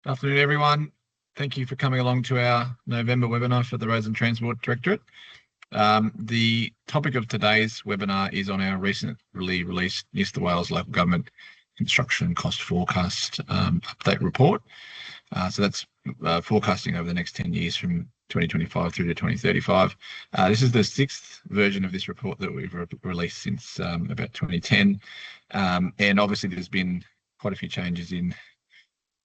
Afternoon, everyone. Thank you for coming along to our November webinar for the Roads and Transport Directorate. The topic of today's webinar is on our recently released New South Wales Local Government Construction Cost Forecast update report. So that's forecasting over the next 10 years from 2025 through to 2035. This is the sixth version of this report that we've released since about 2010. And obviously there's been quite a few changes in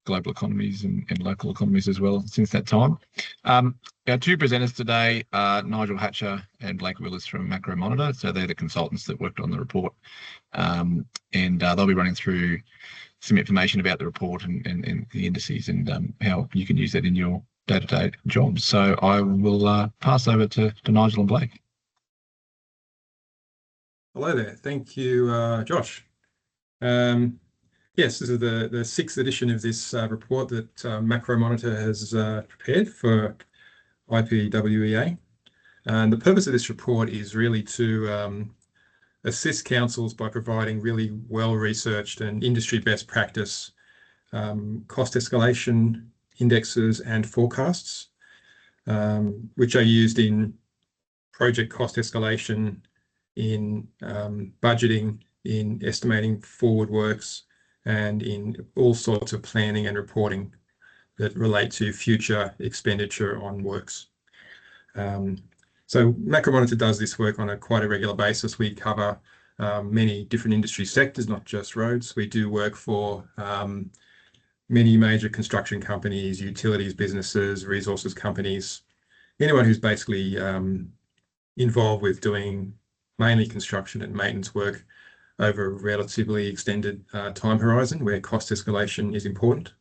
global economies and local economies as well since that time. Our two presenters today are Nigel Hatcher and Blake Willis from Macromonitor. So they're the consultants that worked on the report. And they'll be running through some information about the report and the indices and how you can use that in your day-to-day jobs. So I will pass over to Nigel and Blake. Hello there. Thank you, Josh. Yes, this is the sixth edition of this report that Macromonitor has prepared for IPWEA. And the purpose of this report is really to assist councils by providing really well-researched and industry best practice cost escalation indexes and forecasts, which are used in project cost escalation, in budgeting, in estimating forward works, and in all sorts of planning and reporting that relate to future expenditure on works. So Macromonitor does this work on quite a regular basis. We cover many different industry sectors, not just roads. We do work for many major construction companies, utilities businesses, resources companies, anyone who's basically involved with doing mainly construction and maintenance work over a relatively extended time horizon where cost escalation is important.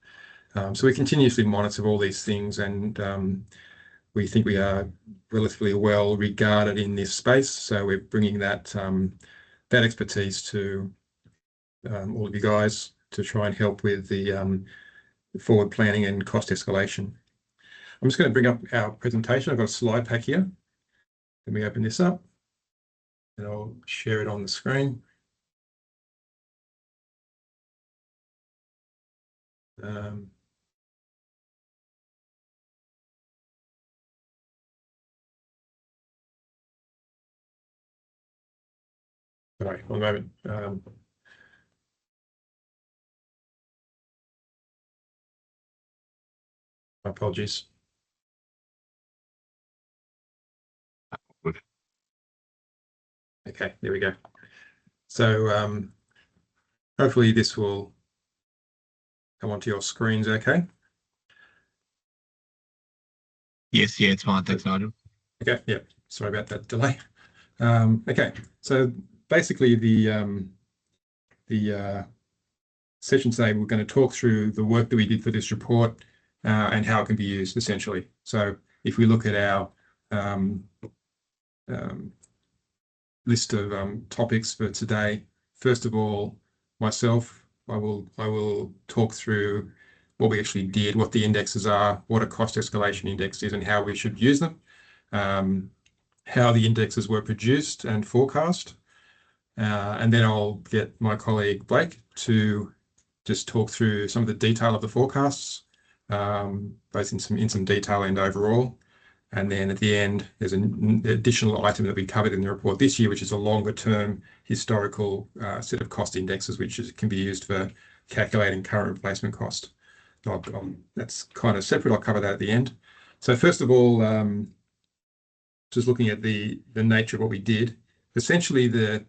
So we continuously monitor all these things, and we think we are relatively well regarded in this space. So we're bringing that expertise to all of you guys to try and help with the forward planning and cost escalation. I'm just going to bring up our presentation. I've got a slide pack here. Let me open this up and I'll share it on the screen. Sorry, one moment. My apologies. Okay, there we go. So hopefully this will come onto your screens okay? Yes, yeah, it's fine. Thanks, Nigel. Okay, yeah, sorry about that delay. Okay, so basically the session today, we're going to talk through the work that we did for this report and how it can be used essentially. So if we look at our list of topics for today, first of all, myself, I will talk through what we actually did, what the indexes are, what a cost escalation index is and how we should use them, how the indexes were produced and forecast. And then I'll get my colleague Blake to just talk through some of the detail of the forecasts, both in some detail and overall. And then at the end, there's an additional item that we covered in the report this year, which is a longer term historical set of cost indexes, which can be used for calculating current replacement cost. That's kind of separate. I'll cover that at the end. So first of all, just looking at the nature of what we did, essentially the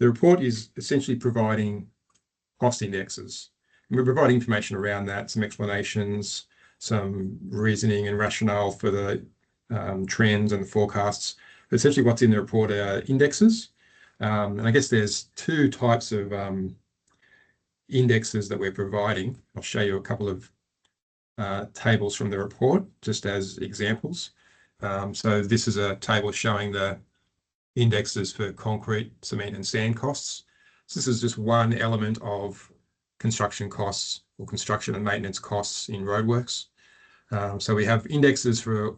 report is essentially providing cost indexes. And we're providing information around that, some explanations, some reasoning and rationale for the trends and the forecasts. But essentially what's in the report are indexes. And I guess there's two types of indexes that we're providing. I'll show you a couple of tables from the report just as examples. So this is a table showing the indexes for concrete, cement and sand costs. So this is just one element of construction costs or construction and maintenance costs in roadworks. So we have indexes for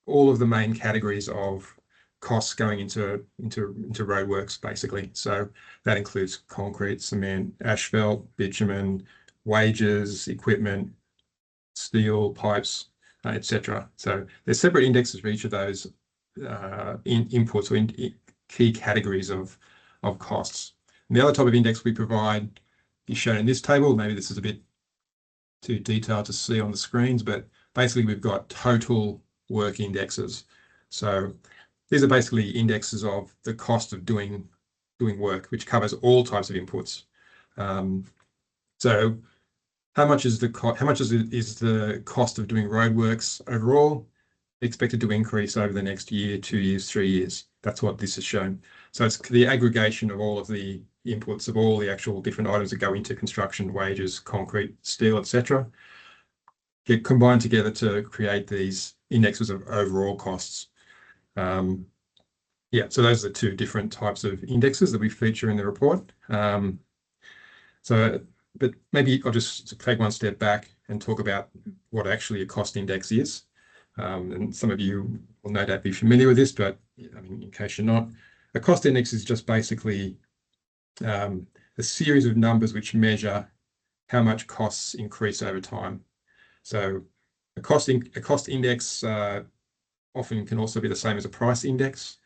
all of the main categories of costs going into roadworks, basically. So that includes concrete, cement, asphalt, bitumen, wages, equipment, steel, pipes, etc. So there's separate indexes for each of those inputs or key categories of costs. And the other type of index we provide is shown in this table. Maybe this is a bit too detailed to see on the screens, but basically we've got total work indexes. So these are basically indexes of the cost of doing work, which covers all types of inputs. So how much is the cost of doing roadworks overall expected to increase over the next year, 2 years, 3 years? That's what this is shown. So it's the aggregation of all of the inputs of all the actual different items that go into construction, wages, concrete, steel, etc., get combined together to create these indexes of overall costs. Yeah, so those are the two different types of indexes that we feature in the report. But maybe I'll just take one step back and talk about what actually a cost index is. And some of you will no doubt be familiar with this, but I mean, in case you're not, a cost index is just basically a series of numbers which measure how much costs increase over time. So a cost index often can also be the same as a price index.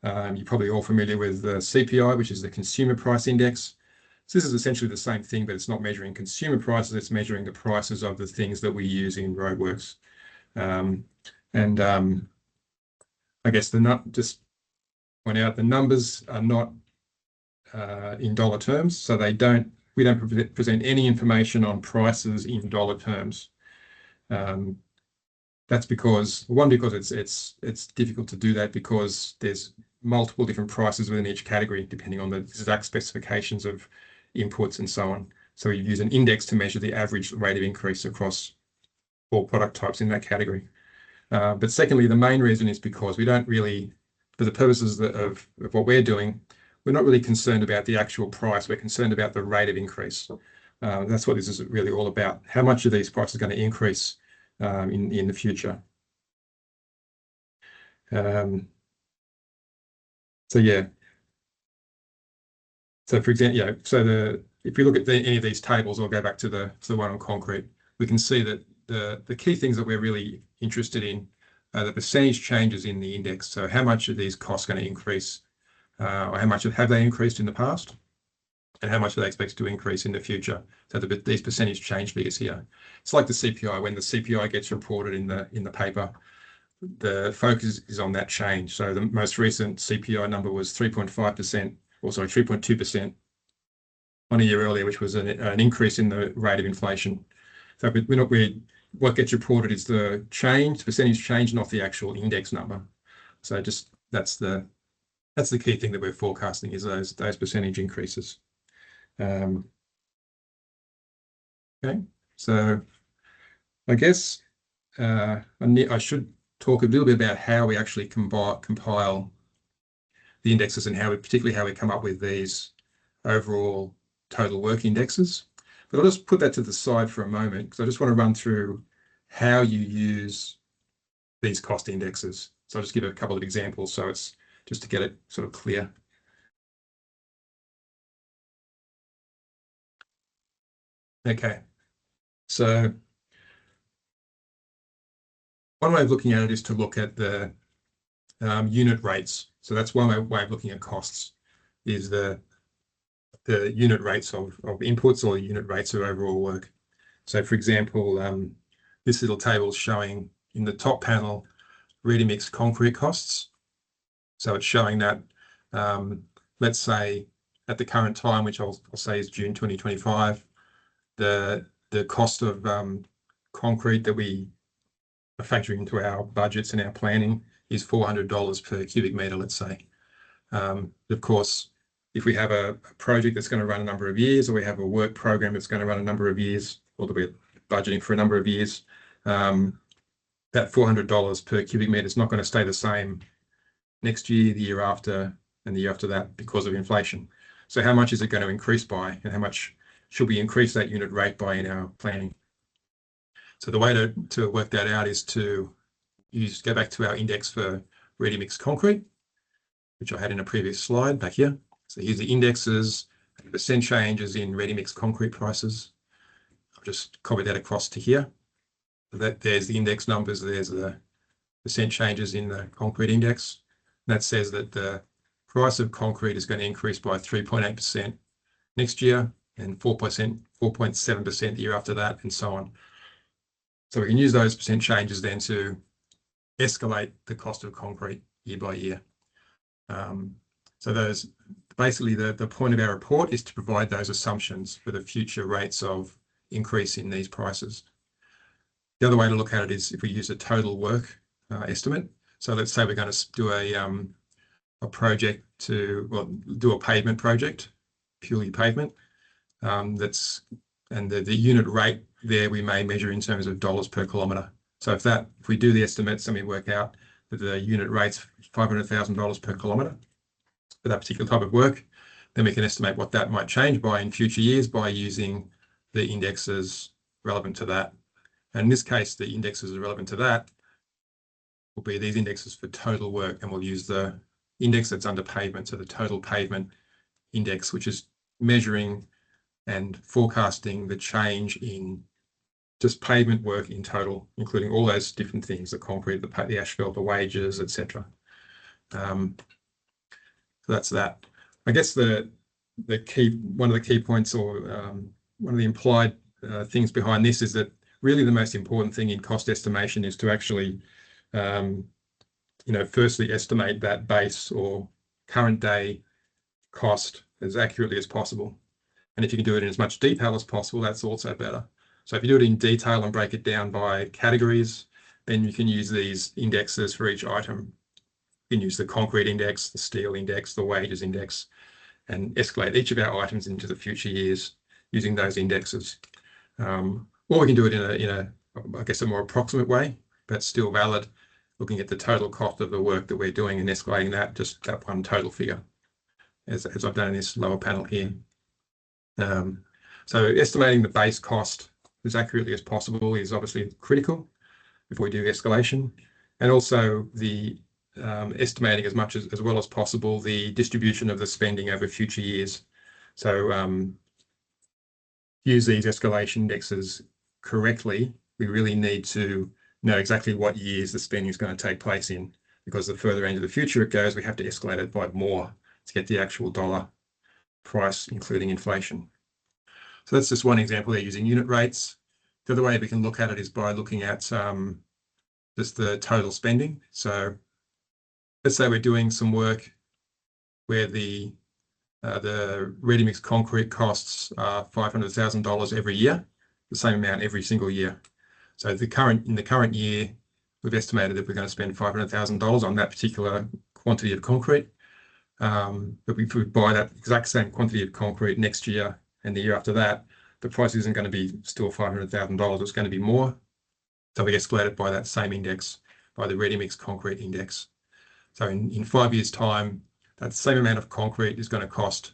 You're probably all familiar with the CPI, which is the Consumer Price Index. So this is essentially the same thing, but it's not measuring consumer prices, it's measuring the prices of the things that we use in roadworks. I guess just point out the numbers are not in dollar terms, so we don't present any information on prices in dollar terms. That's because it's difficult to do that because there's multiple different prices within each category depending on the exact specifications of inputs and so on. So we use an index to measure the average rate of increase across all product types in that category. But secondly, the main reason is because we don't really, for the purposes of what we're doing, we're not really concerned about the actual price. We're concerned about the rate of increase. That's what this is really all about. How much are these prices going to increase in the future? So yeah. So for example, if we look at any of these tables, I'll go back to the one on concrete. We can see that the key things that we're really interested in are the percentage changes in the index. So how much are these costs going to increase, or how much have they increased in the past, and how much are they expected to increase in the future? So these percentage change figures here. It's like the CPI. When the CPI gets reported in the paper, the focus is on that change. So the most recent CPI number was 3.5%. Or sorry, 3.2% on a year earlier, which was an increase in the rate of inflation. So what gets reported is the percentage change, not the actual index number. So just that's the key thing that we're forecasting is those percentage increases. Okay, so I guess I should talk a little bit about how we actually compile the indexes and particularly how we come up with these overall total work indexes. But I'll just put that to the side for a moment because I just want to run through how you use these cost indexes. So I'll just give a couple of examples so it's just to get it sort of clear. Okay, so one way of looking at it is to look at the unit rates. So that's one way of looking at costs is the unit rates of inputs or unit rates of overall work. So for example, this little table is showing in the top panel ready-mix concrete costs. So it's showing that, let's say at the current time, which I'll say is June 2025, the cost of concrete that we are factoring into our budgets and our planning is $400 per cubic meter, let's say. Of course, if we have a project that's going to run a number of years, or we have a work program that's going to run a number of years, or that we're budgeting for a number of years, that $400 per cubic meter is not going to stay the same next year, the year after, and the year after that because of inflation. So how much is it going to increase by, and how much should we increase that unit rate by in our planning? So the way to work that out is to go back to our index for ready-mix concrete, which I had in a previous slide back here. So here's the indexes, percent changes in ready-mix concrete prices. I've just copied that across to here. There's the index numbers, there's the percent changes in the concrete index. And that says that the price of concrete is going to increase by 3.8% next year and 4.7% the year after that, and so on. So we can use those percent changes then to escalate the cost of concrete year by year. So those basically the point of our report is to provide those assumptions for the future rates of increase in these prices. The other way to look at it is if we use a total work estimate. So let's say we're going to do a project do a pavement project, purely pavement. And the unit rate there we may measure in terms of dollars per kilometre. So if we do the estimates and we work out that the unit rate's $500,000 per kilometre for that particular type of work, then we can estimate what that might change by in future years by using the indexes relevant to that. And in this case, the indexes relevant to that will be these indexes for total work, and we'll use the index that's under pavement, so the total pavement index, which is measuring and forecasting the change in just pavement work in total, including all those different things, the concrete, the asphalt, the wages, etc. So that's that. I guess one of the key points, or one of the implied things behind this, is that really the most important thing in cost estimation is to actually, firstly estimate that base or current day cost as accurately as possible. And if you can do it in as much detail as possible, that's also better. So if you do it in detail and break it down by categories, then you can use these indexes for each item. You can use the concrete index, the steel index, the wages index, and escalate each of our items into the future years using those indexes. Or we can do it in a I guess, a more approximate way, but still valid, looking at the total cost of the work that we're doing and escalating that, just that one total figure, as I've done in this lower panel here. So estimating the base cost as accurately as possible is obviously critical before we do escalation, and also the estimating as much as well as possible the distribution of the spending over future years. So use these escalation indexes correctly. We really need to know exactly what years the spending is going to take place in, because the further into the future it goes, we have to escalate it by more to get the actual dollar price, including inflation. So that's just one example there using unit rates. The other way we can look at it is by looking at just the total spending. So let's say we're doing some work where the ready-mix concrete costs $500,000 every year, the same amount every single year. So in the current year, we've estimated that we're going to spend $500,000 on that particular quantity of concrete. But if we buy that exact same quantity of concrete next year and the year after that, the price isn't going to be still $500,000. It's going to be more. So we escalate it by that same index, by the ready-mix concrete index. So in 5 years' time, that same amount of concrete is going to cost,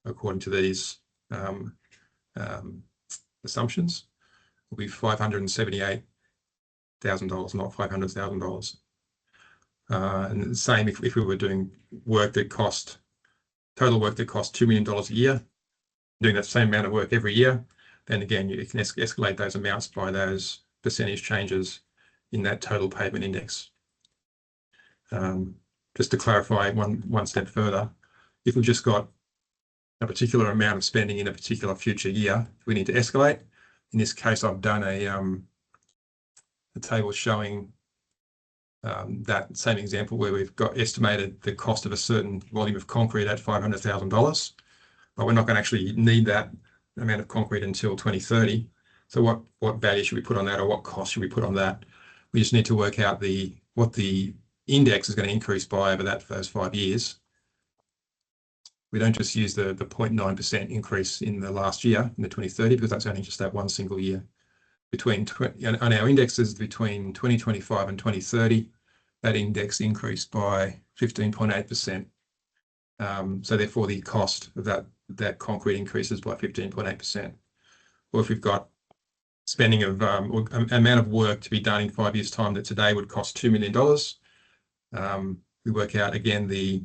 according to these assumptions, will be $578,000, not $500,000. And the same if we were doing total work that cost $2 million a year, doing that same amount of work every year, then again, you can escalate those amounts by those percentage changes in that total pavement index. Just to clarify one step further, if we've just got a particular amount of spending in a particular future year, we need to escalate. In this case, I've done a table showing that same example where we've got estimated the cost of a certain volume of concrete at $500,000, but we're not going to actually need that amount of concrete until 2030. So what value should we put on that, or what cost should we put on that? We just need to work out what the index is going to increase by over those 5 years. We don't just use the 0.9% increase in the last year, in the 2030, because that's only just that one single year. On our indexes between 2025 and 2030, that index increased by 15.8%. So therefore, the cost of that concrete increases by 15.8%. Or if we've got spending of or amount of work to be done in 5 years' time that today would cost $2 million, we work out again the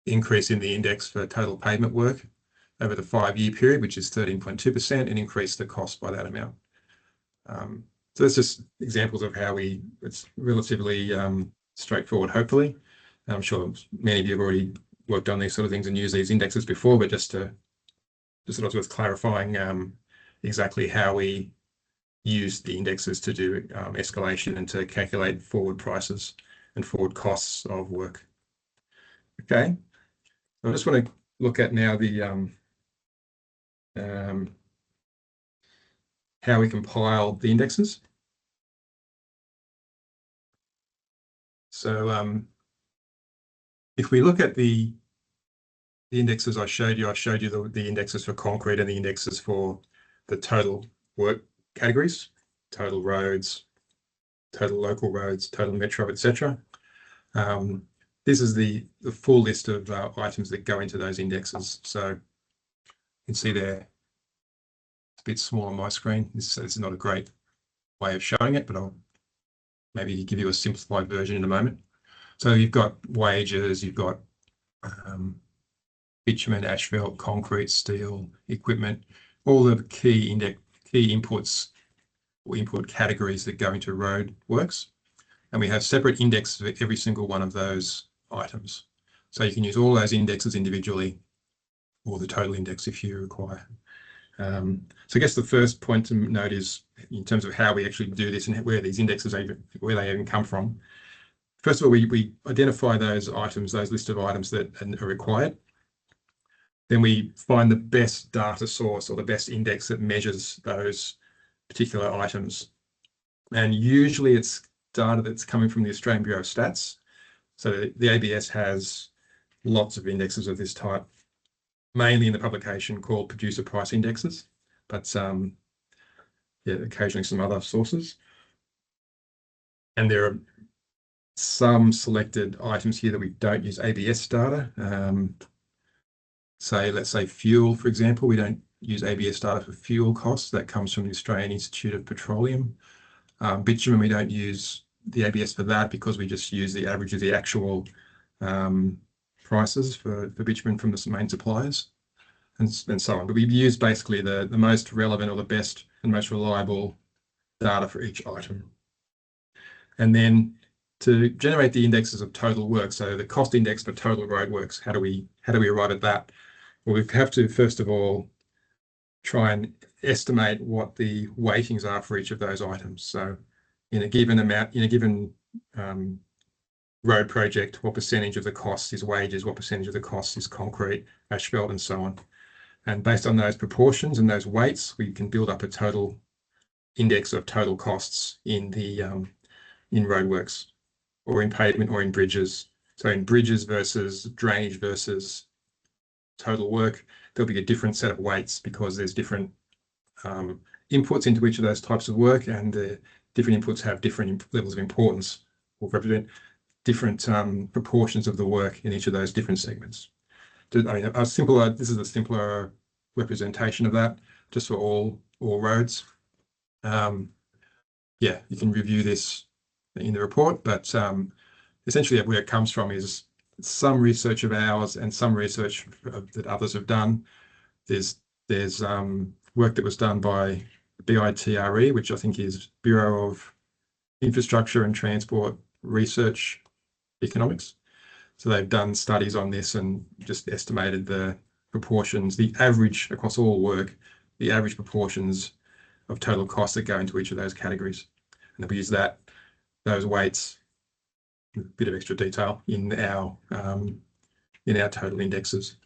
increase in the index for total pavement work over the 5-year period, which is 13.2%, and increased the cost by that amount. So that's just examples of how it's relatively straightforward, hopefully. I'm sure many of you have already worked on these sort of things and used these indexes before, but just sort of clarifying exactly how we use the indexes to do escalation and to calculate forward prices and forward costs of work. Okay, I just want to look at now the how we compile the indexes. So if we look at the indexes I showed you the indexes for concrete and the indexes for the total work categories, total roads, total local roads, total metro, etc. This is the full list of items that go into those indexes. So you can see there, it's a bit small on my screen. This is not a great way of showing it, but I'll maybe give you a simplified version in a moment. So you've got wages, you've got bitumen, asphalt, concrete, steel, equipment, all the key inputs or input categories that go into road works. And we have separate indexes for every single one of those items. So you can use all those indexes individually or the total index if you require. So I guess the first point to note is in terms of how we actually do this and where these indexes where they even come from. First of all, we identify those items, those list of items that are required. Then we find the best data source or the best index that measures those particular items. And usually it's data that's coming from the Australian Bureau of Stats. So the ABS has lots of indexes of this type, mainly in the publication called Producer Price Indexes, but yeah, occasionally some other sources. And there are some selected items here that we don't use ABS data. Let's say fuel, for example, we don't use ABS data for fuel costs. That comes from the Australian Institute of Petroleum. Bitumen, we don't use the ABS for that because we just use the average of the actual prices for bitumen from the main suppliers and so on. But we've used basically the most relevant or the best and most reliable data for each item. And then to generate the indexes of total work, so the cost index for total road works, how do we arrive at that? Well, we have to first of all try and estimate what the weightings are for each of those items. So in a given amount, in a given road project, what percentage of the cost is wages, what percentage of the cost is concrete, asphalt, and so on. And based on those proportions and those weights, we can build up a total index of total costs in the in roadworks or in pavement or in bridges. So in bridges versus drainage versus total work, there'll be a different set of weights because there's different inputs into each of those types of work, and the different inputs have different levels of importance or represent different proportions of the work in each of those different segments. I mean, this is a simpler representation of that, just for all roads. Yeah, you can review this in the report, but essentially where it comes from is some research of ours and some research that others have done. There's work that was done by BITRE, which I think is Bureau of Infrastructure and Transport Research Economics. So they've done studies on this and just estimated the proportions, the average across all work, the average proportions of total costs that go into each of those categories. And we use those weights, a bit of extra detail in our total indexes.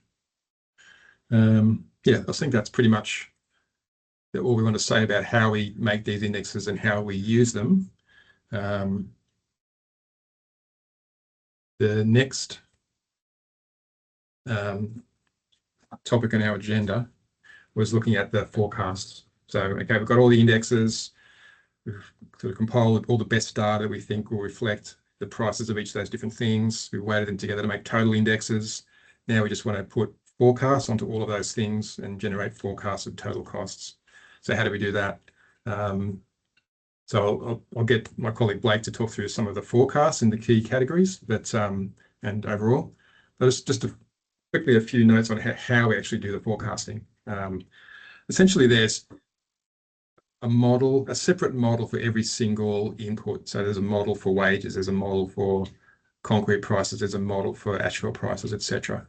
Yeah, I think that's pretty much all we want to say about how we make these indexes and how we use them. The next topic on our agenda was looking at the forecasts. So, okay, we've got all the indexes. We've sort of compiled all the best data we think will reflect the prices of each of those different things. We've weighted them together to make total indexes. Now we just want to put forecasts onto all of those things and generate forecasts of total costs. So how do we do that? So I'll get my colleague Blake to talk through some of the forecasts in the key categories, but and overall. But just to quickly a few notes on how we actually do the forecasting. Essentially, there's a model, a separate model for every single input. So there's a model for wages, there's a model for concrete prices, there's a model for asphalt prices, etc.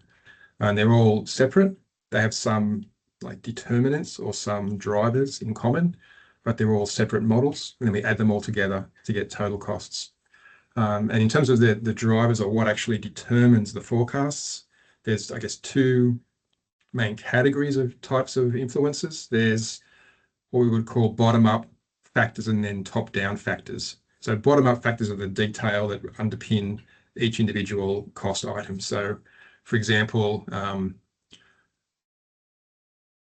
And they're all separate. They have some like determinants or some drivers in common, but they're all separate models. And then we add them all together to get total costs. And in terms of the drivers or what actually determines the forecasts, there's, I guess, two main categories of types of influences. There's what we would call bottom-up factors and then top-down factors. So bottom-up factors are the detail that underpin each individual cost item. So, for example,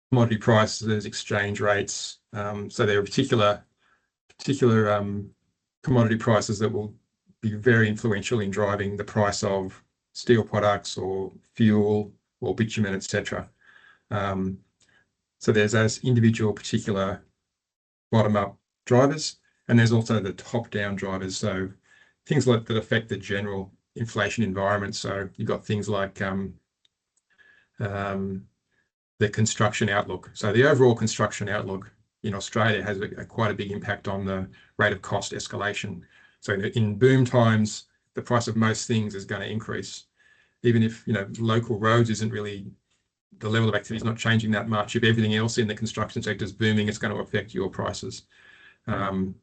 commodity prices, exchange rates. So there are particular commodity prices that will be very influential in driving the price of steel products or fuel or bitumen, etc. So there's those individual particular bottom-up drivers, and there's also the top-down drivers. So things like that affect the general inflation environment. So you've got things like the construction outlook. So the overall construction outlook in Australia has quite a big impact on the rate of cost escalation. So in boom times, the price of most things is going to increase. Even if, local roads isn't really, the level of activity is not changing that much. If everything else in the construction sector is booming, it's going to affect your prices. So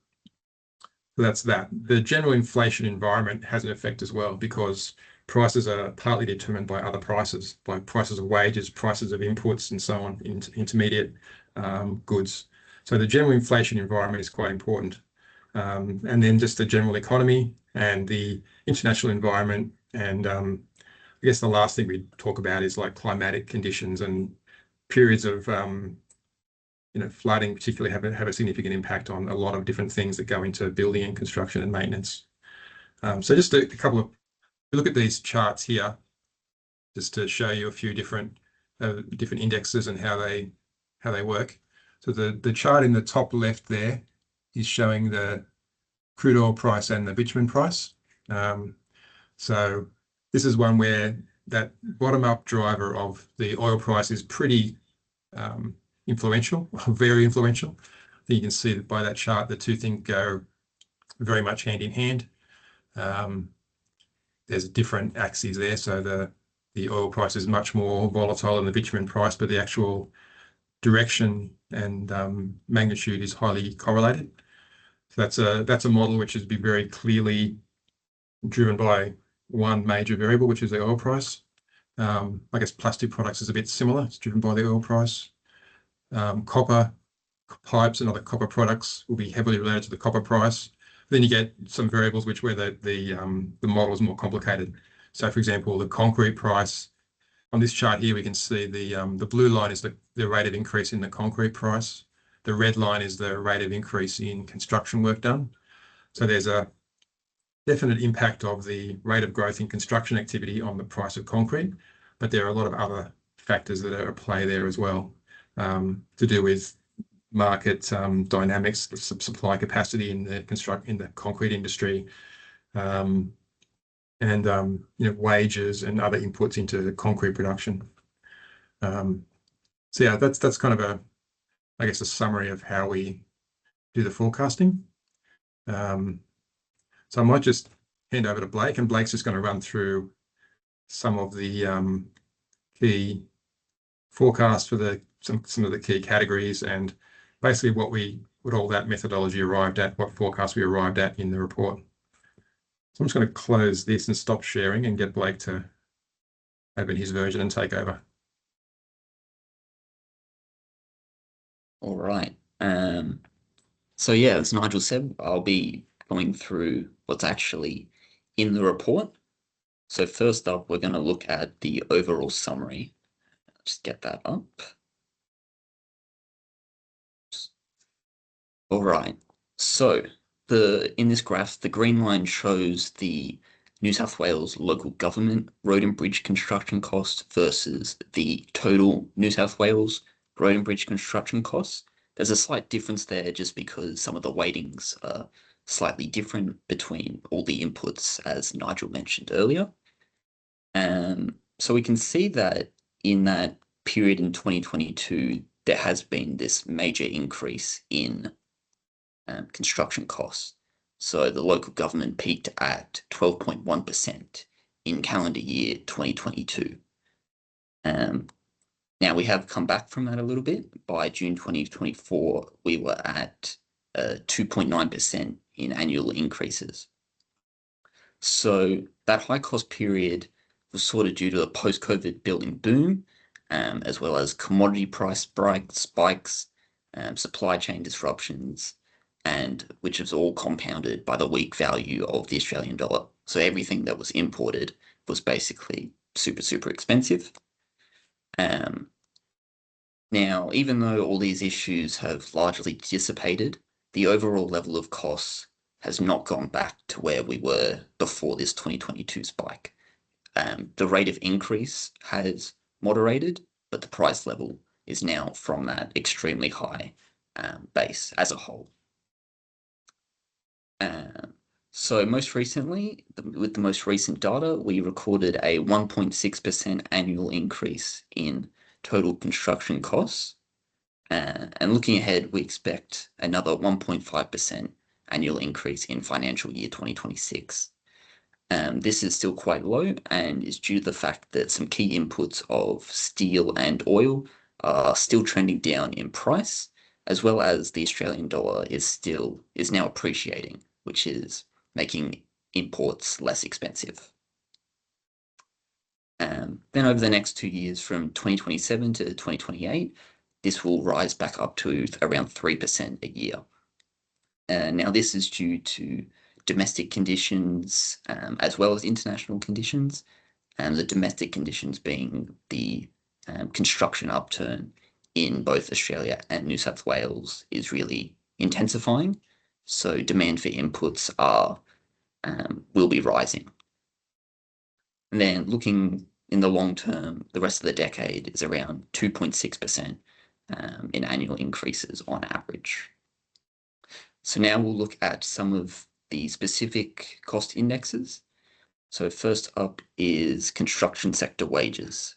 that's that. The general inflation environment has an effect as well, because prices are partly determined by other prices, by prices of wages, prices of inputs, and so on, intermediate goods. So the general inflation environment is quite important. And then just the general economy and the international environment. And I guess the last thing we talk about is like climatic conditions, and periods of flooding particularly have a significant impact on a lot of different things that go into building and construction and maintenance. So just a couple of, look at these charts here, just to show you a few different indexes and how they work. So the chart in the top left there is showing the crude oil price and the bitumen price. So this is one where that bottom-up driver of the oil price is pretty influential, very influential. I think you can see that by that chart, the two things go very much hand in hand. There's different axes there, so the oil price is much more volatile than the bitumen price, but the actual direction and magnitude is highly correlated. So that's a model which has been very clearly driven by one major variable, which is the oil price. I guess plastic products is a bit similar. It's driven by the oil price. Copper pipes and other copper products will be heavily related to the copper price. Then you get some variables where the model is more complicated. So, for example, the concrete price. On this chart here, we can see the blue line is the rate of increase in the concrete price. The red line is the rate of increase in construction work done. So there's a definite impact of the rate of growth in construction activity on the price of concrete, but there are a lot of other factors that are at play there as well, to do with market dynamics, the supply capacity in the concrete industry, and wages and other inputs into concrete production. So yeah, that's kind of I guess a summary of how we do the forecasting. So I might just hand over to Blake, and Blake's just going to run through some of the key forecasts for some of the key categories, and basically what all that methodology arrived at, what forecast we arrived at in the report. So I'm just going to close this and stop sharing and get Blake to open his version and take over. All right. So yeah, as Nigel said, I'll be going through what's actually in the report. So first up, we're going to look at the overall summary. Just get that up. All right. So in this graph, the green line shows the New South Wales local government road and bridge construction costs versus the total New South Wales road and bridge construction costs. There's a slight difference there just because some of the weightings are slightly different between all the inputs, as Nigel mentioned earlier. So we can see that in that period in 2022, there has been this major increase in construction costs. So the local government peaked at 12.1% in calendar year 2022. Now we have come back from that a little bit. By June 2024, we were at 2.9% in annual increases. So that high cost period was sort of due to a post-COVID building boom, as well as commodity price spikes, supply chain disruptions, and which is all compounded by the weak value of the Australian dollar. So everything that was imported was basically super, super expensive. Now, even though all these issues have largely dissipated, the overall level of costs has not gone back to where we were before this 2022 spike. The rate of increase has moderated, but the price level is now from that extremely high base as a whole. So most recently, with the most recent data, we recorded a 1.6% annual increase in total construction costs. And looking ahead, we expect another 1.5% annual increase in financial year 2026. This is still quite low and is due to the fact that some key inputs of steel and oil are still trending down in price, as well as the Australian dollar is now appreciating, which is making imports less expensive. Then over the next 2 years, from 2027 to 2028, this will rise back up to around 3% a year. Now, this is due to domestic conditions as well as international conditions, and the domestic conditions being the construction upturn in both Australia and New South Wales is really intensifying. So demand for inputs will be rising. And then looking in the long term, the rest of the decade is around 2.6% in annual increases on average. So now we'll look at some of the specific cost indexes. So first up is construction sector wages.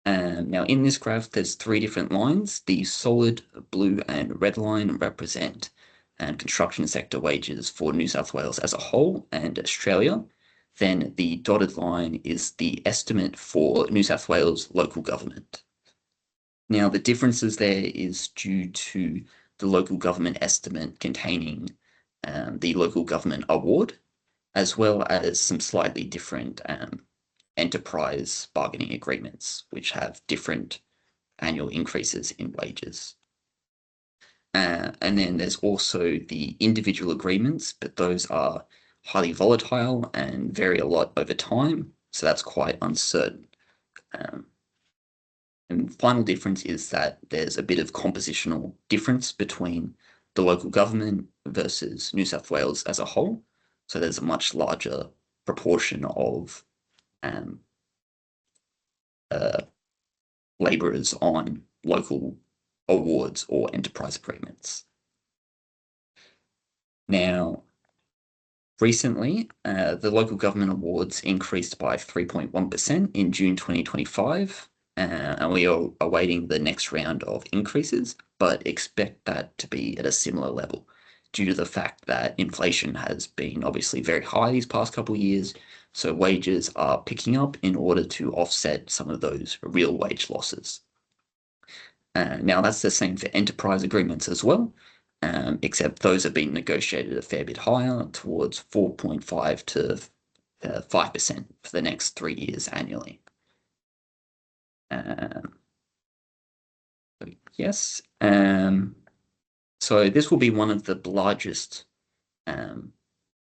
Now in this graph, there's 3 different lines. The solid blue and red line represent construction sector wages for New South Wales as a whole and Australia. Then the dotted line is the estimate for New South Wales local government. Now the differences there is due to the local government estimate containing the local government award, as well as some slightly different enterprise bargaining agreements, which have different annual increases in wages. And then there's also the individual agreements, but those are highly volatile and vary a lot over time, so that's quite uncertain. And the final difference is that there's a bit of compositional difference between the local government versus New South Wales as a whole. So there's a much larger proportion of labourers on local awards or enterprise agreements. Now, recently, the local government awards increased by 3.1% in June 2025, and we are awaiting the next round of increases, but expect that to be at a similar level due to the fact that inflation has been obviously very high these past couple of years, so wages are picking up in order to offset some of those real wage losses. Now, that's the same for enterprise agreements as well, except those have been negotiated a fair bit higher, towards 4.5 to 5% for the next 3 years annually. Yes. So this will be one of the largest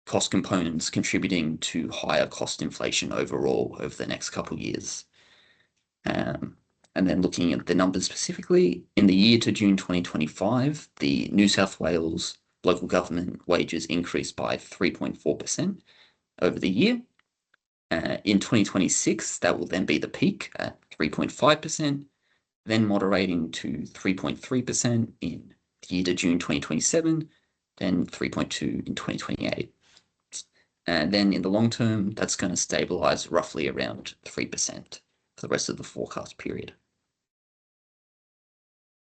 cost components contributing to higher cost inflation overall over the next couple of years. And then looking at the numbers specifically, in the year to June 2025, the New South Wales local government wages increased by 3.4% over the year. In 2026, that will then be the peak at 3.5%, then moderating to 3.3% in the year to June 2027, then 3.2% in 2028. And then in the long term, that's going to stabilize roughly around 3% for the rest of the forecast period.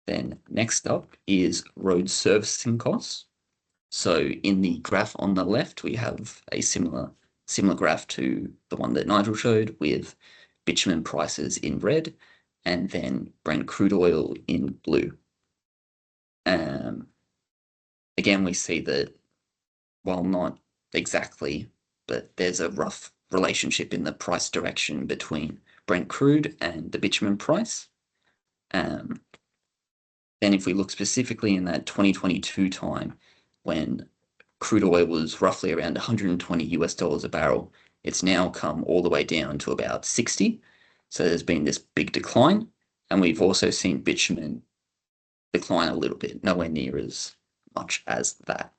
Then next up is road servicing costs. So in the graph on the left, we have a similar graph to the one that Nigel showed, with bitumen prices in red and then Brent crude oil in blue. Again, we see that, while not exactly, but there's a rough relationship in the price direction between Brent crude and the bitumen price. Then if we look specifically in that 2022 time, when crude oil was roughly around 120 US dollars a barrel, it's now come all the way down to about 60. So there's been this big decline, and we've also seen bitumen decline a little bit, nowhere near as much as that.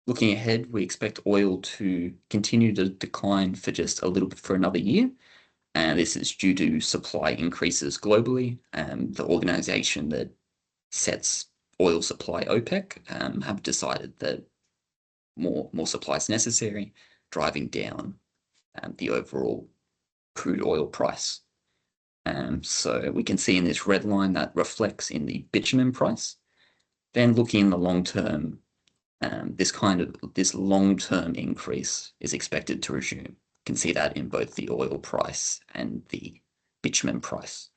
Looking ahead, we expect oil to continue to decline for just a little bit for another year. And this is due to supply increases globally. The organization that sets oil supply, OPEC, have decided that more supply is necessary, driving down the overall crude oil price. So we can see in this red line that reflects in the bitumen price. Then looking in the long term, this long-term increase is expected to resume. You can see that in both the oil price and the bitumen price.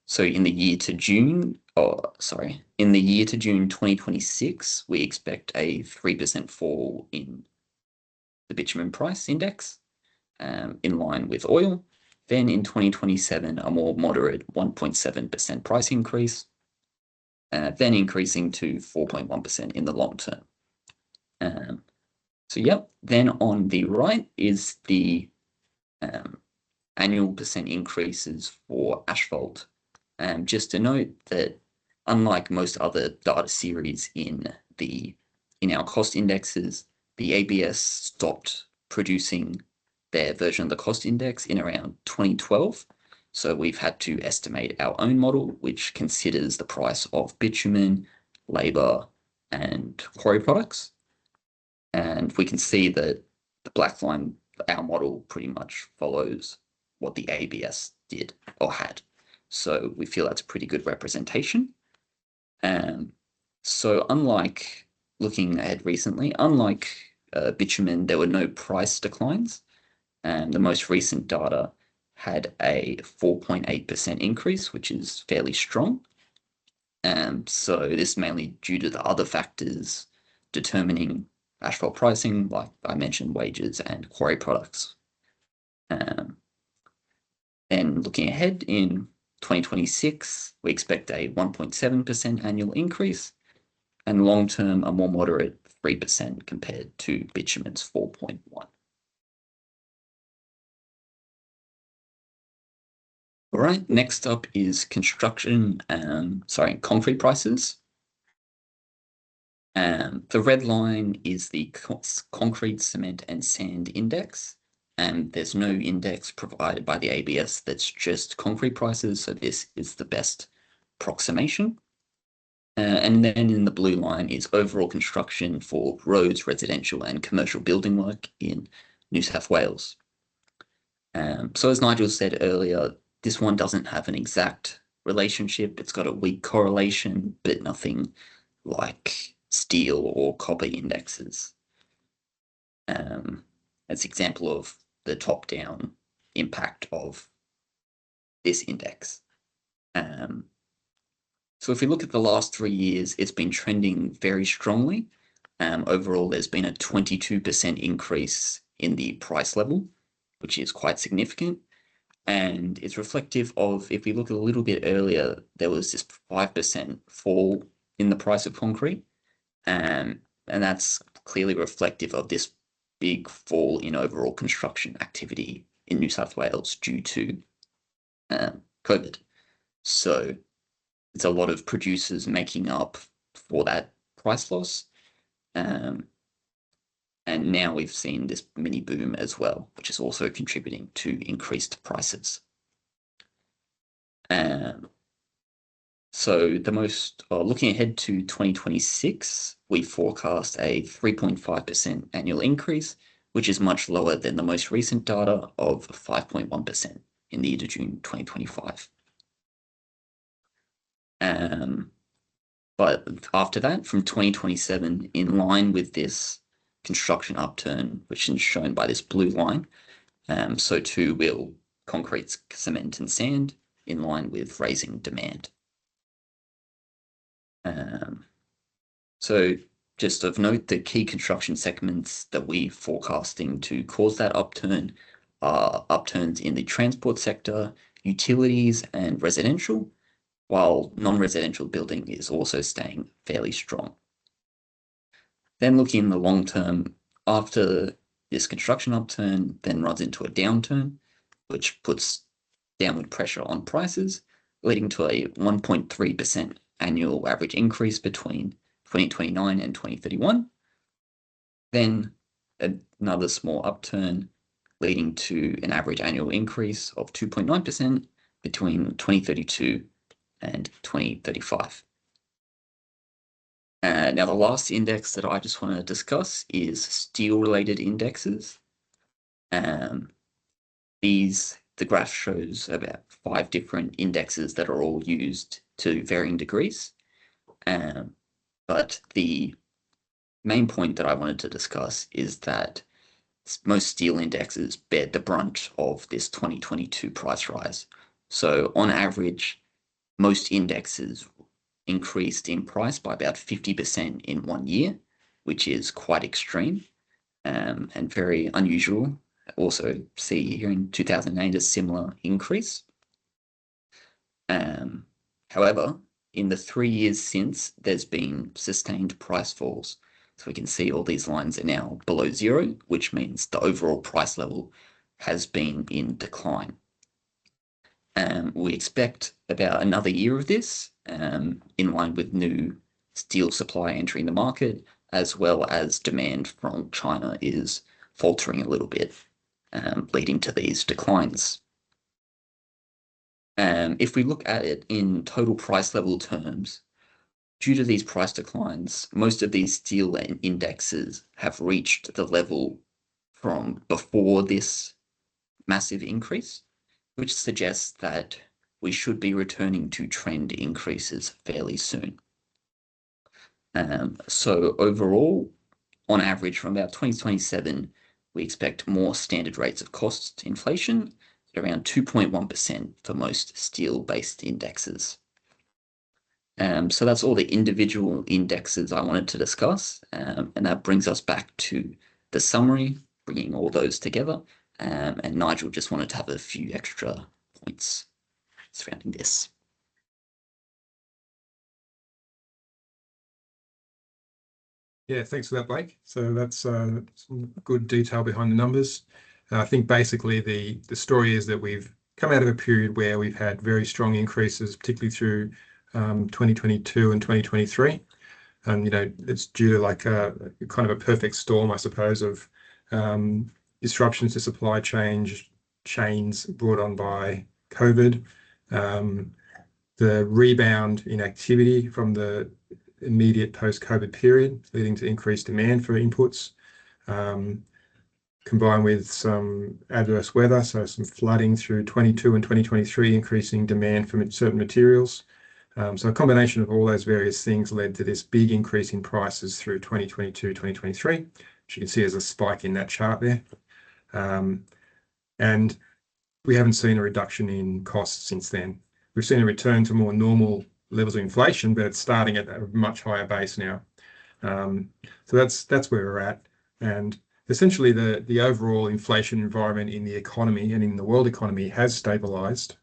So in the year to June 2026, we expect a 3% fall in the bitumen price index, in line with oil. Then in 2027, a more moderate 1.7% price increase, then increasing to 4.1% in the long term. Then on the right is the annual percent increases for asphalt. Just to note that, unlike most other data series in our cost indexes, the ABS stopped producing their version of the cost index in around 2012. So we've had to estimate our own model, which considers the price of bitumen, labor, and quarry products. And we can see that the black line, our model, pretty much follows what the ABS did or had. So we feel that's a pretty good representation. So unlike looking ahead recently, unlike bitumen, there were no price declines. And the most recent data had a 4.8% increase, which is fairly strong. So this is mainly due to the other factors determining asphalt pricing, like I mentioned, wages and quarry products. Then looking ahead in 2026, we expect a 1.7% annual increase, and long-term a more moderate 3% compared to bitumen's 4.1%. All right, next up is concrete prices. The red line is the concrete, cement, and sand index. There's no index provided by the ABS that's just concrete prices, so this is the best approximation. And then in the blue line is overall construction for roads, residential, and commercial building work in New South Wales. So as Nigel said earlier, this one doesn't have an exact relationship. It's got a weak correlation, but nothing like steel or copper indexes. As an example of the top-down impact of this index. So if we look at the last 3 years, it's been trending very strongly. Overall, there's been a 22% increase in the price level, which is quite significant. And it's reflective of, if we look a little bit earlier, there was this 5% fall in the price of concrete. And that's clearly reflective of this big fall in overall construction activity in New South Wales due to COVID. So it's a lot of producers making up for that price loss. And now we've seen this mini boom as well, which is also contributing to increased prices. So looking ahead to 2026, we forecast a 3.5% annual increase, which is much lower than the most recent data of 5.1% in the year to June 2025. But after that, from 2027, in line with this construction upturn, which is shown by this blue line, so too will concrete, cement, and sand, in line with raising demand. So just of note, the key construction segments that we're forecasting to cause that upturn are upturns in the transport sector, utilities, and residential, while non-residential building is also staying fairly strong. Then looking in the long term, after this construction upturn then runs into a downturn, which puts downward pressure on prices, leading to a 1.3% annual average increase between 2029 and 2031. Then another small upturn, leading to an average annual increase of 2.9% between 2032 and 2035. Now, the last index that I just want to discuss is steel-related indexes. The graph shows about 5 different indexes that are all used to varying degrees. But the main point that I wanted to discuss is that most steel indexes bear the brunt of this 2022 price rise. So on average, most indexes increased in price by about 50% in 1 year, which is quite extreme and very unusual. Also see here in 2008 a similar increase. However, in the 3 years since, there's been sustained price falls. So we can see all these lines are now below zero, which means the overall price level has been in decline. We expect about another year of this, in line with new steel supply entering the market, as well as demand from China is faltering a little bit, leading to these declines. If we look at it in total price level terms, due to these price declines, most of these steel indexes have reached the level from before this massive increase, which suggests that we should be returning to trend increases fairly soon. So overall, on average, from about 2027, we expect more standard rates of cost inflation at around 2.1% for most steel-based indexes. So that's all the individual indexes I wanted to discuss, and that brings us back to the summary, bringing all those together. And Nigel just wanted to have a few extra points surrounding this. Yeah, thanks for that, Blake. So that's some good detail behind the numbers. I think basically the story is that we've come out of a period where we've had very strong increases, particularly through 2022 and 2023. And, it's due to like a kind of a perfect storm, I suppose, of disruptions to supply chains brought on by COVID, the rebound in activity from the immediate post-COVID period, leading to increased demand for inputs, combined with some adverse weather, so some flooding through 22 and 2023, increasing demand for certain materials. So a combination of all those various things led to this big increase in prices through 2022, 2023, which you can see as a spike in that chart there. And we haven't seen a reduction in costs since then. We've seen a return to more normal levels of inflation, but it's starting at a much higher base now. So that's where we're at. And essentially the overall inflation environment in the economy and in the world economy has stabilized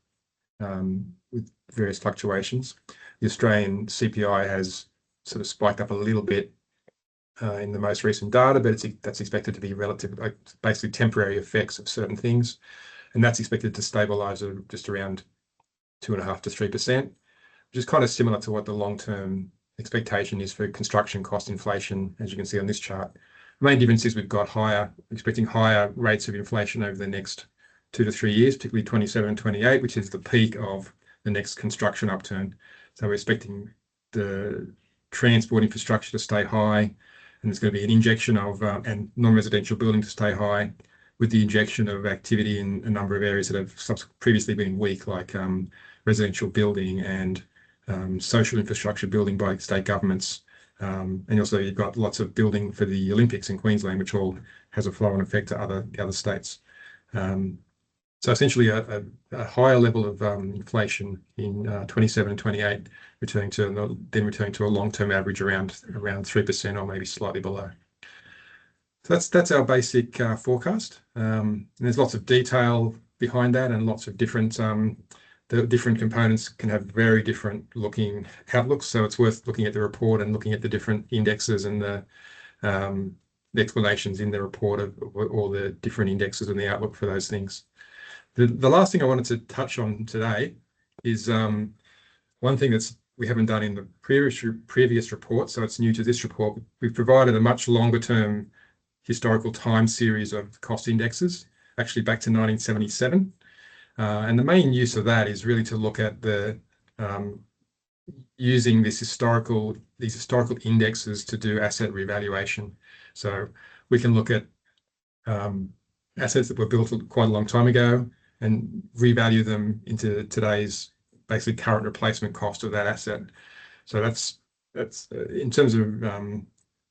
with various fluctuations. The Australian CPI has sort of spiked up a little bit in the most recent data, but that's expected to be relative, like basically temporary effects of certain things. And that's expected to stabilize at just around 2.5% to 3%, which is kind of similar to what the long-term expectation is for construction cost inflation, as you can see on this chart. The main difference is we've got expecting higher rates of inflation over the next 2 to 3 years, particularly 27 and 28, which is the peak of the next construction upturn. So we're expecting the transport infrastructure to stay high, and there's going to be an injection of and non-residential building to stay high, with the injection of activity in a number of areas that have previously been weak, like residential building and social infrastructure building by state governments. And also you've got lots of building for the Olympics in Queensland, which all has a flow-on effect to other states. So essentially a higher level of inflation in 27 and 28, returning to a long-term average around 3% or maybe slightly below. So that's our basic forecast. And there's lots of detail behind that, and lots of different the different components can have very different looking outlooks. So it's worth looking at the report and looking at the different indexes and the explanations in the report of all the different indexes and the outlook for those things. The last thing I wanted to touch on today is one thing we haven't done in the previous report, so it's new to this report. We've provided a much longer term historical time series of cost indexes, actually back to 1977. And the main use of that is really to look at the using these historical indexes to do asset revaluation. So we can look at assets that were built quite a long time ago and revalue them into today's basically current replacement cost of that asset. So that's in terms of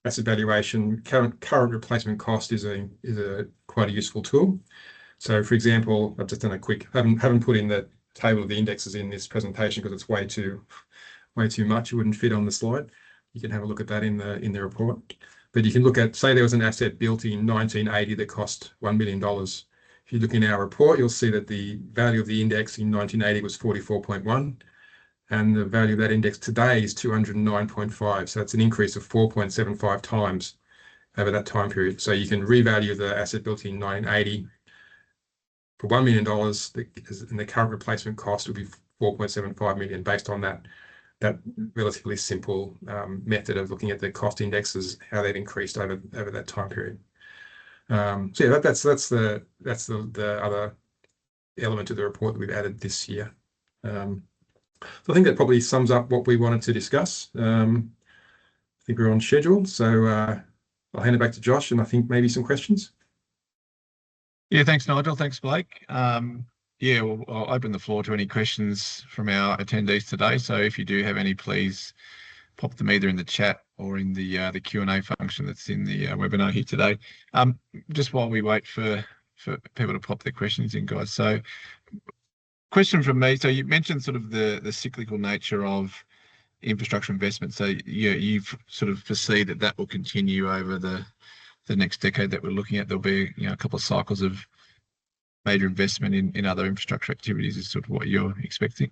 asset valuation, current replacement cost is quite a useful tool. So, for example, I've just done a quick. Haven't put in the table of the indexes in this presentation because it's way too much. It wouldn't fit on the slide. You can have a look at that in the report. But you can look at, say, there was an asset built in 1980 that cost $1 million. If you look in our report, you'll see that the value of the index in 1980 was 44.1, and the value of that index today is 209.5. So that's an increase of 4.75 times over that time period. So you can revalue the asset built in 1980 for $1 million, and the current replacement cost would be 4.75 million based on that relatively simple method of looking at the cost indexes, how they've increased over that time period. So yeah, that's the other element of the report that we've added this year. So I think that probably sums up what we wanted to discuss. I think we're on schedule, so I'll hand it back to Josh, and I think maybe some questions. Yeah, thanks, Nigel. Thanks, Blake. Yeah, I'll open the floor to any questions from our attendees today. So if you do have any, please pop them either in the chat or in the Q&A function that's in the webinar here today. Just while we wait for people to pop their questions in, guys. So question from me. So you mentioned sort of the cyclical nature of infrastructure investment. So you've sort of foresee that will continue over the next decade that we're looking at. There'll be a couple of cycles of major investment in other infrastructure activities is sort of what you're expecting.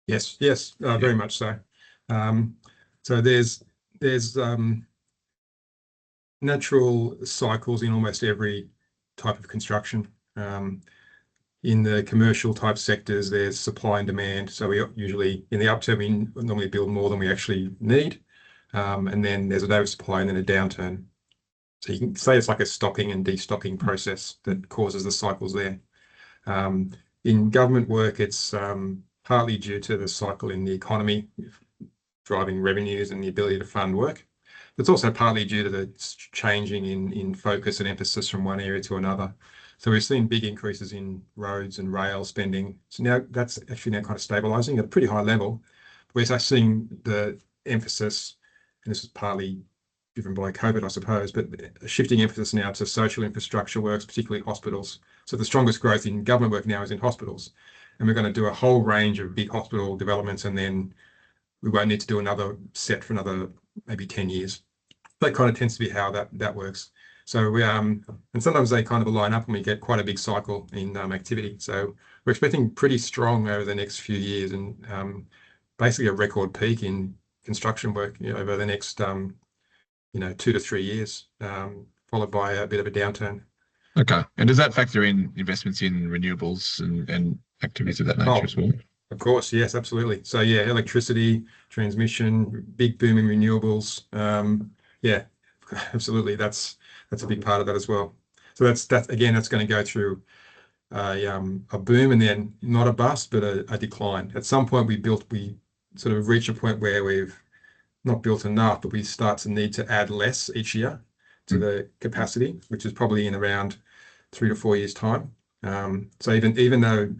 Yes, very much so. So there's natural cycles in almost every type of construction. In the commercial type sectors, there's supply and demand. So we usually, in the upturn, we normally build more than we actually need. And then there's an oversupply and then a downturn. So you can say it's like a stocking and destocking process that causes the cycles there. In government work, it's partly due to the cycle in the economy, driving revenues and the ability to fund work. It's also partly due to the changing in focus and emphasis from one area to another. So we've seen big increases in roads and rail spending. So now that's actually now kind of stabilizing at a pretty high level. We're seeing the emphasis, and this is partly driven by COVID, I suppose, but a shifting emphasis now to social infrastructure works, particularly hospitals. So the strongest growth in government work now is in hospitals. And we're going to do a whole range of big hospital developments, and then we won't need to do another set for another maybe 10 years. That kind of tends to be how that works. So we and sometimes they kind of line up and we get quite a big cycle in activity. So we're expecting pretty strong over the next few years, and basically a record peak in construction work over the next 2 to 3 years, followed by a bit of a downturn. Okay. And does that factor in investments in renewables and activities of that nature as well? Of course, yes, absolutely. So yeah, electricity, transmission, big boom in renewables. Yeah, absolutely. That's a big part of that as well. So that's going to go through a boom and then not a bust, but a decline. At some point we sort of reached a point where we've not built enough, but we start to need to add less each year to the capacity, which is probably in around 3 to 4 years' time. So even though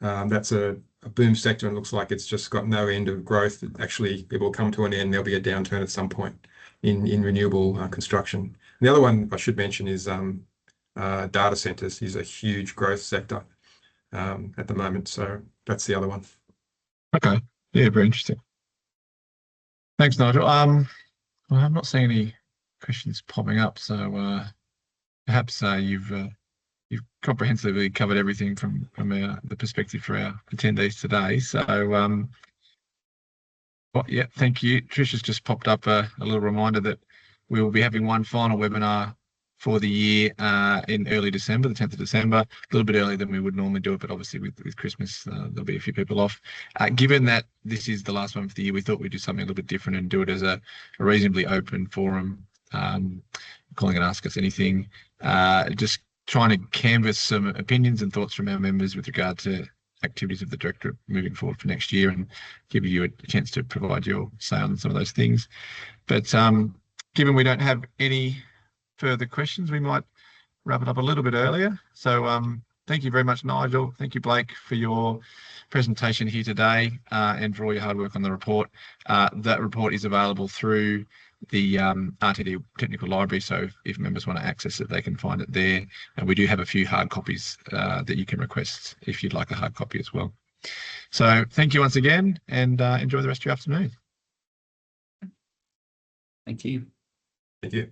that's a boom sector and looks like it's just got no end of growth, actually it will come to an end. There'll be a downturn at some point in renewable construction. And the other one I should mention is data centers is a huge growth sector at the moment. So that's the other one. Okay. Yeah, very interesting. Thanks, Nigel. Well, I'm not seeing any questions popping up, so perhaps you've comprehensively covered everything from the perspective for our attendees today. So, well, yeah, thank you. Trish has just popped up a little reminder that we will be having one final webinar for the year in early December, the 10th of December, a little bit earlier than we would normally do it, but obviously with Christmas, there'll be a few people off. Given that this is the last one for the year, we thought we'd do something a little bit different and do it as a reasonably open forum, calling it Ask Us Anything, just trying to canvass some opinions and thoughts from our members with regard to activities of the Directorate moving forward for next year, and give you a chance to provide your say on some of those things. But given we don't have any further questions, we might wrap it up a little bit earlier. So thank you very much, Nigel. Thank you, Blake, for your presentation here today and for all your hard work on the report. That report is available through the RTD Technical Library, so if members want to access it, they can find it there. And we do have a few hard copies that you can request if you'd like a hard copy as well. So thank you once again, and enjoy the rest of your afternoon. Thank you. Thank you.